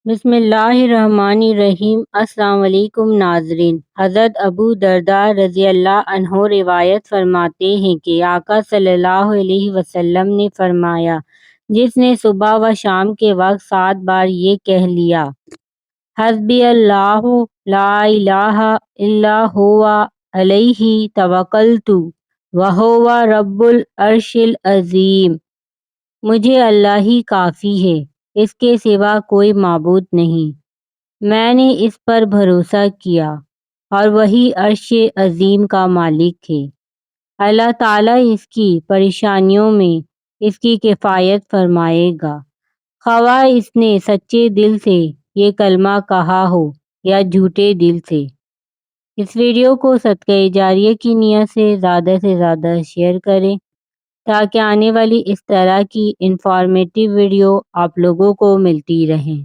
بسم اللہ الرحمن الرحیم۔ السلام علیکم ناظرین۔ حضرت ابو درداء رضی اللہ عنہ روایت فرماتے ہیں کہ آقا صلی اللہ علیہ وسلم نے فرمایا، جس نے صبح و شام کے وقت 7 بار یہ کہہ لیا، حسبی اللہ لا الہ الا ہوا علیہ توکلت وہو رب العرش العظیم، مجھے اللہ ہی کافی ہے، اس کے سوا کوئی معبود نہیں، میں نے اس پر بھروسہ کیا اور وہی عرش عظیم کا مالک ہے۔ اللہ تعالیٰ اس کی پریشانیوں میں اس کی کفایت فرمائے گا، خواہ اس نے سچے دل سے یہ کلمہ کہا ہو یا جھوٹے دل سے۔ اس ویڈیو کو صدقہ جاریہ کی نیت سے زیادہ شیئر کریں تاکہ آنے والی اس طرح کی انفارمیٹیو ویڈیو آپ لوگوں کو ملتی رہیں۔